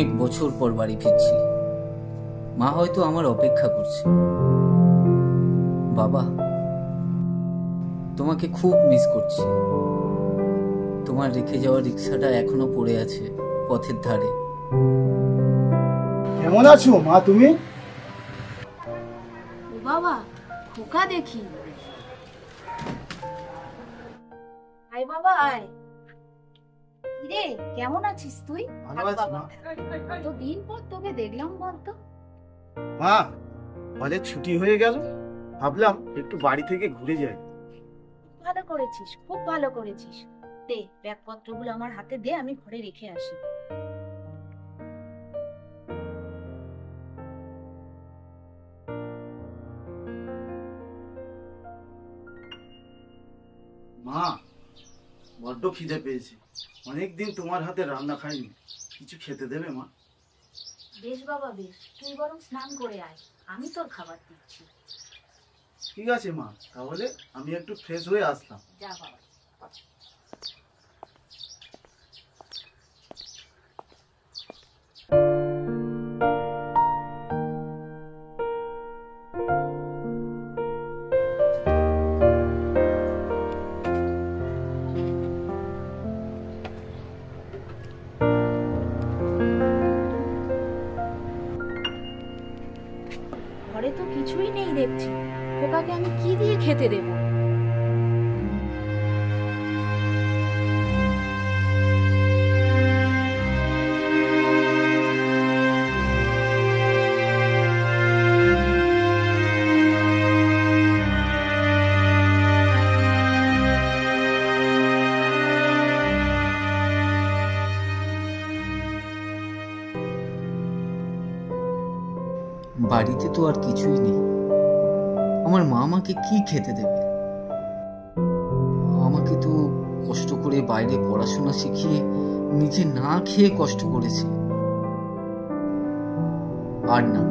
অনেক বছর পর বাড়ি ফিরছি। মা হয়তো আমার অপেক্ষা করছে। বাবা, তোমাকে খুব মিস করছি। তোমার রেখে যাওয়া রিক্সাটা এখনো পড়ে আছে পথের ধারে। কেমন আছো মা তুমি? ও বাবা, খোকা দেখি। আয় বাবা আয়। কিরে, কেমন আছিস তুই? ভালো আছি মা। কতদিন পর তোকে দেখলাম বলতো। মা, কলেজ ছুটি হয়ে গেল, ভাবলাম একটু বাড়ি থেকে ঘুরে যাই। ভালো করেছিস, খুব ভালো করেছিস। দে ব্যাগপত্রগুলো আমার হাতে দে, আমি ঘরে রেখে আসি। মা, বড্ড খিদে পেয়েছে। অনেকদিন তোমার হাতে রান্না খাইনি, কিছু খেতে দেবে মা? বেশ বাবা বেশ, তুই বরং স্নান করে আয়, আমি তোর খাবার দিচ্ছি। ঠিক আছে মা, তাহলে আমি একটু ফ্রেশ হয়ে আসলাম। যা বাবা। ঘরে তো কিছুই নেই দেখছি, খোকাকে আমি কি দিয়ে খেতে দেবো? বাড়িতে তো আর কিছুই নেই। আমার মা আমাকে কি খেতে দেবে? আমাকে তো কষ্ট করে বাইরে পড়াশোনা শিখিয়ে নিজে না খেয়ে কষ্ট করেছে। আর না,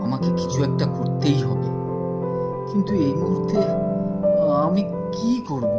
আমাকে কিছু একটা করতেই হবে। কিন্তু এই মুহূর্তে আমি কি করব?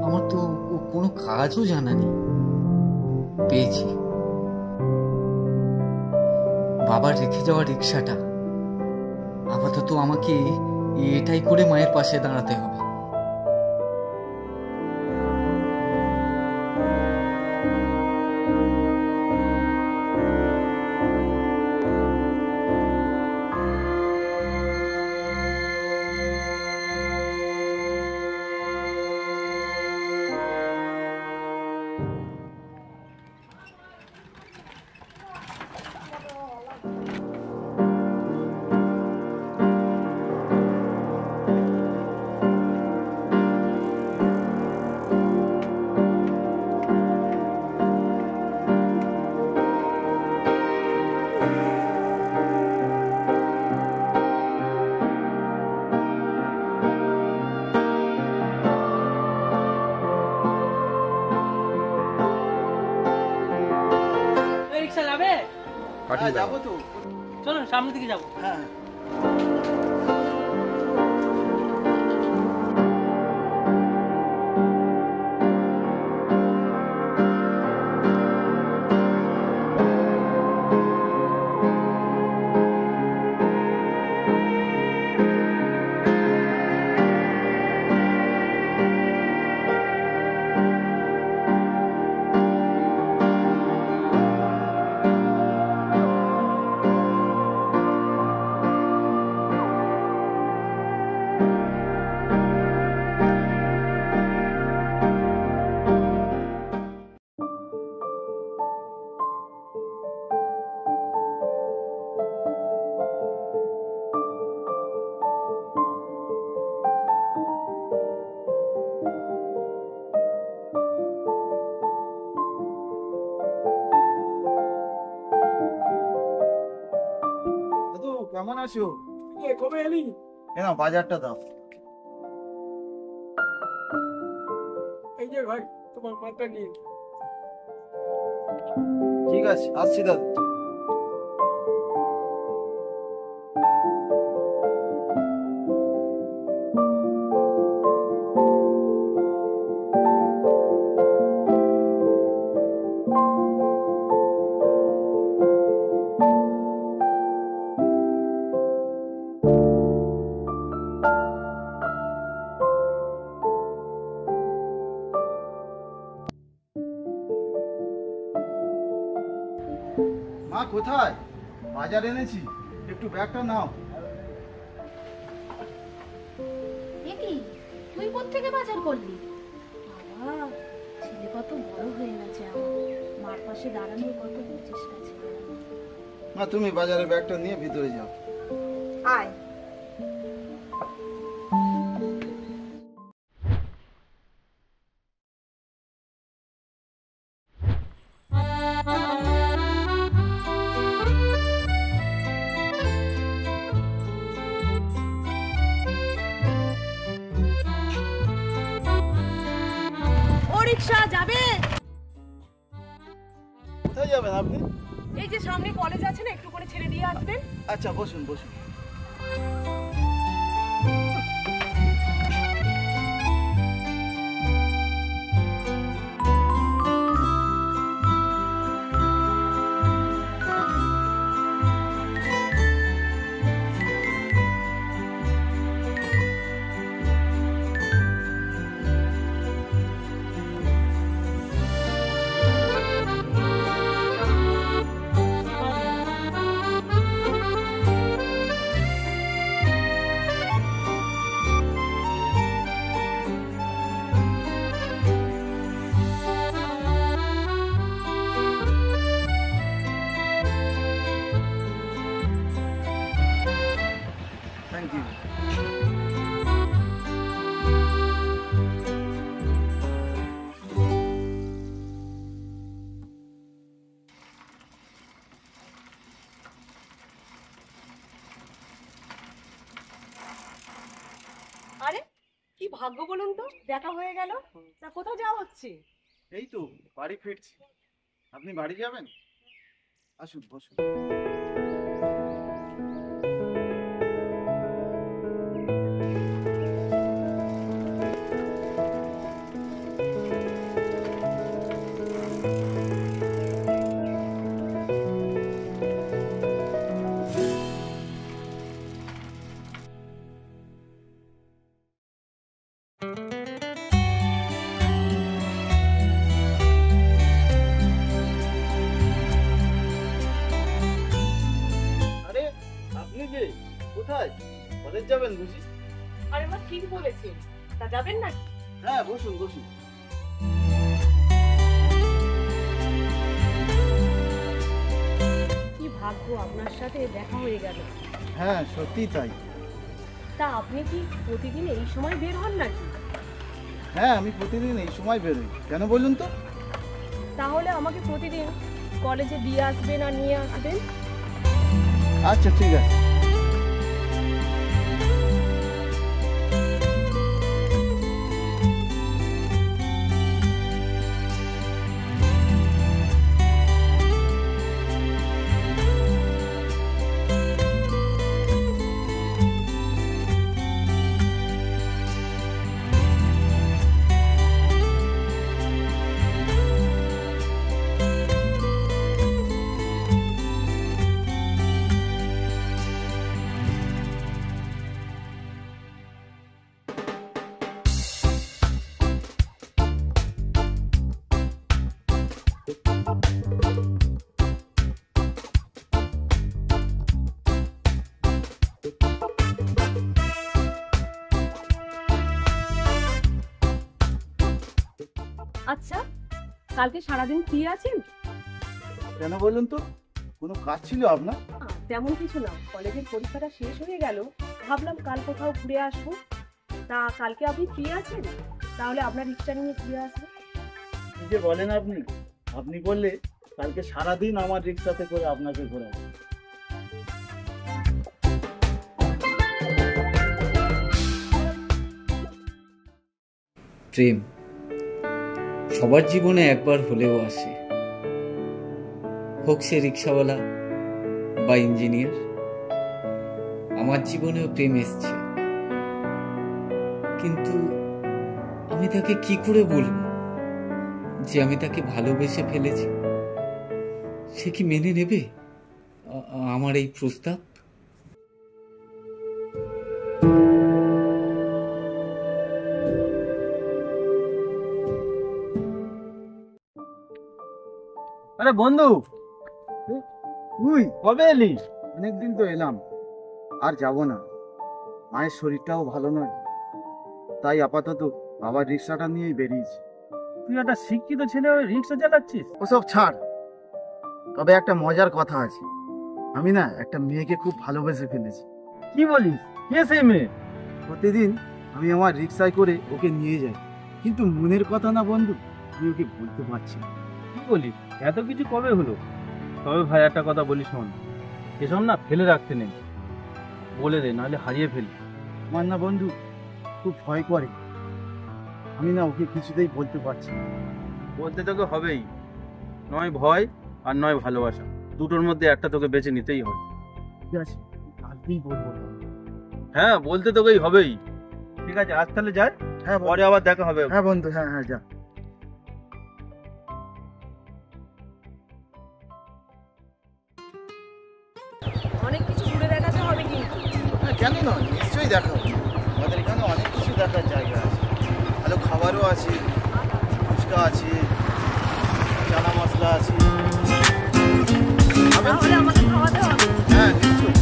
আমার তো কোনো কাজও জানা নেই। পেয়েছি, বাবার রেখে যাওয়া রিক্সাটা। আপাতত আমাকে এটাই করে মায়ের পাশে দাঁড়াতে হবে। রিক্সা যাবে? হ্যাঁ, যাবো তো। চলুন সামনের দিকে যাবো। হ্যাঁ। দাদু, কেমন আছো? কবে এলি? এ নাও বাজারটা দাও। এই যে ভাই, তোমার মালটা নিয়ে। ঠিক আছে, আসছি দাদু। কোথায়? বাজার এনেছি, একটু ব্যাগটা নাও। এ কি, তুই কোত্থেকে বাজার করলি? বাবা, ছেলে কত বড় হয়ে গেছে আমার, মার পাশে দাঁড়ানোর কত চেষ্টা ছিল। মা, তুমি বাজারে ব্যাগটা নিয়ে ভিতরে যাও। আয়। ও রিকশা যাবে? কোথায় যাবেন আপনি? এই যে সামনে কলেজ আছে না, একটু করে ছেড়ে দিয়ে আসবেন। আচ্ছা, বসুন বসুন। Thank you. আরে কি ভাগ্য বলুন তো, দেখা হয়ে গেল। তা কোথায় যাওয়া হচ্ছে? এই তো বাড়ি ফিরছি। আপনি বাড়ি যাবেন? আসুন, বসুন। আরে, আপনি যে কোথায়? কলেজ যাবেন বুঝি? আরে মা ঠিক বলেছেন, তা যাবেন নাকি? হ্যাঁ, বসুন বসুন। কি ভাগ্য, আপনার সাথে দেখা হয়ে গেল। হ্যাঁ, সত্যি তাই। তা আপনি কি প্রতিদিন এই সময় বের হন নাকি? হ্যাঁ, আমি প্রতিদিন এই সময় বেরোই। কেন বলুন তো? তাহলে আমাকে প্রতিদিন কলেজে দিয়ে আসবেন আর নিয়ে আসবেন। আচ্ছা, ঠিক আছে। আচ্ছা, কালকে সারাদিন ফ্রি আছেন? কেন বলুন তো? কোনো কাজ ছিল আপনার? তেমন কিছু না, কলেজের পরীক্ষাটা শেষ হয়ে গেল, ভাবলাম কাল কোথাও ঘুরে আসবো। তা কালকে আপনি ফ্রি আছেন? তাহলে আপনার রিক্সা নিয়ে ঘুরে আসবো। কি যে বলেন আপনি! আপনি বললে কালকে সারাদিন আমার রিক্সাতে করে আপনাকে ঘোরাবো। প্রেম সবার জীবনে একবার হলেও আসে, হোক সে রিক্সাওয়ালা বা ইঞ্জিনিয়ার। আমার জীবনেও প্রেম এসছে, কিন্তু আমি তাকে কি করে বলবো যে আমি তাকে ভালোবেসে ফেলেছি? সে কি মেনে নেবে আমার এই প্রস্তাব? আরে বন্ধু, তুই কবে এলি? অনেকদিন তো এলাম, আর যাব না। মায়ের শরীরটাও ভালো নয়, তাই আপাতত বাবার রিক্সাটা নিয়েই বেরিয়েছি। তুই একটা শিক্ষিত ছেলে হয়ে রিক্সা চালাচ্ছিস? ওসব ছাড়, তবে একটা মজার কথা আছে। আমি না একটা মেয়েকে খুব ভালোবেসে ফেলেছি। কি বলিস? কে সেই মেয়ে? প্রতিদিন আমি আমার রিক্সায় করে ওকে নিয়ে যাই, কিন্তু মনের কথা না বন্ধু, আমি ওকে বলতে পারছি না। কি বলিস? এত কিছু কবে হলো? তবে ভাই একটা কথা বলি শোন, এসব না ফেলে রাখতে নেই, বলে দে, নাহলে হারিয়ে ফেলি। আমার না বন্ধু খুব ভয় করে, আমি না ওকে কিছুতেই বলতে পারছি না। বলতে তোকে হবেই, নয় ভয় আর নয় ভালোবাসা, দুটোর মধ্যে একটা তোকে বেছে নিতেই হবে। ঠিক আছে, কালকেই বলবো। হ্যাঁ, বলতে তোকেই হবেই। ঠিক আছে, আজ তাহলে যাই, হ্যাঁ পরে আবার দেখা হবে। হ্যাঁ বন্ধু, হ্যাঁ হ্যাঁ যা। অনেক কিছু ঘুরে দেখাতে হবে কিন্তু। কেন নয়, নিশ্চয়ই দেখা হবে। আমাদের এখানে অনেক কিছু দেখার জায়গা আছে, ভালো খাবারও আছে, ফুচকা আছে, চানা মশলা আছে। তাহলে আমাকে খাওয়াতে হবে। হ্যাঁ নিশ্চয়ই।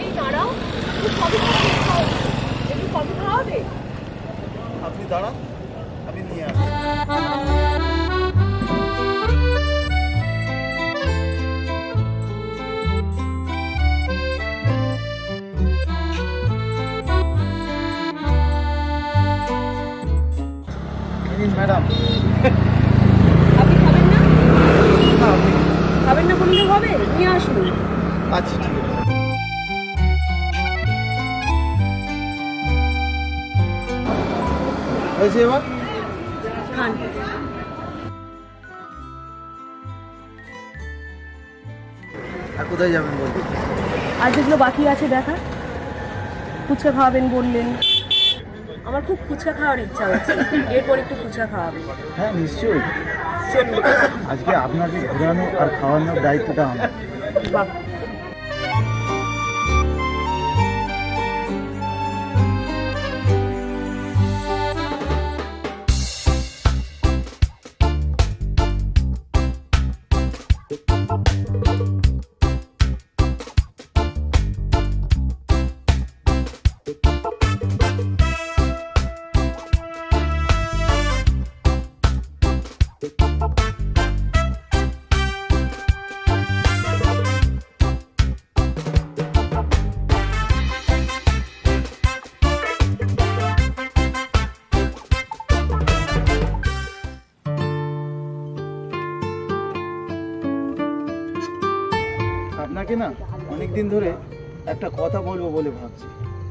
এই দাঁড়াও, একটু কফি খাওয়াবে? আপনি দাঁড়ান, আমি নিয়ে আসি। ম্যাডাম, আপনি খাবেন না? না আপনি। খাবেন না বললে হবে, নিয়ে আসুন। আচ্ছা ঠিক আছে। হয়েছে এবার? খান। আর কোথায় যাবেন বলতে? আর যেগুলো বাকি আছে দেখা। ফুচকা খাওয়াবেন বললেন, আমার খুব ফুচকা খাওয়ার ইচ্ছা হচ্ছে, এরপর একটু ফুচকা খাওয়াবেন। হ্যাঁ নিশ্চয়ই, আজকে আপনাকে ঘোরানো আর খাওয়ানোর দায়িত্বটা আমার। বাহ, আপনাকে না অনেকদিন ধরে একটা কথা বলবো বলে ভাবছি,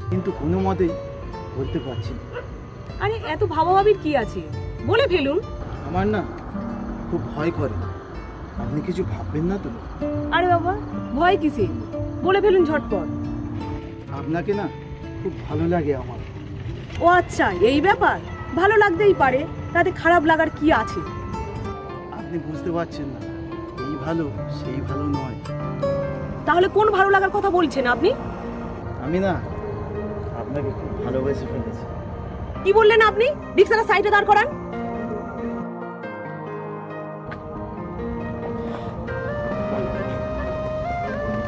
কিন্তু কোনো মতেই বলতে পারছি না। আরে এত ভাবাভাবির কি আছে, বলে ফেলুন। আমার না খুব ভয় করে, আপনি কিছু ভাববেন না তো? আরে বাবা, ভয় কিসে, বলে ফেলুন ঝটপট। আপনাকে না খুব ভালো লাগে আমার। ও আচ্ছা, এই ব্যাপার। ভালো লাগতেই পারে, তাতে খারাপ লাগার কি আছে? আপনি বুঝতে পারছেন না, এই ভালো সেই ভালো নয়। তাহলে কোন ভালো লাগার কথা বলছেন আপনি? আমি না আপনাকে খুব ভালোবেসে ফেলেছি। কি বললেন আপনি? রিক্সাটা সাইডে দাঁড় করান।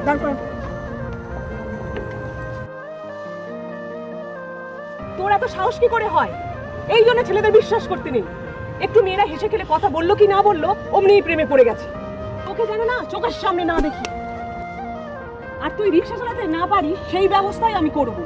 দাঁড় করান। তোর এত সাহস কি করে হয়? এই জন্য ছেলেদের বিশ্বাস করতে নেই। একটু মেয়েরা হেসে খেলে কথা বললো কি না বললো, অমনিই প্রেমে পড়ে গেছে। তোকে জানে না, চোখের সামনে না দেখি। আর তুই রিক্সা চালাতে না পারিস, সেই ব্যবস্থাই আমি করবো।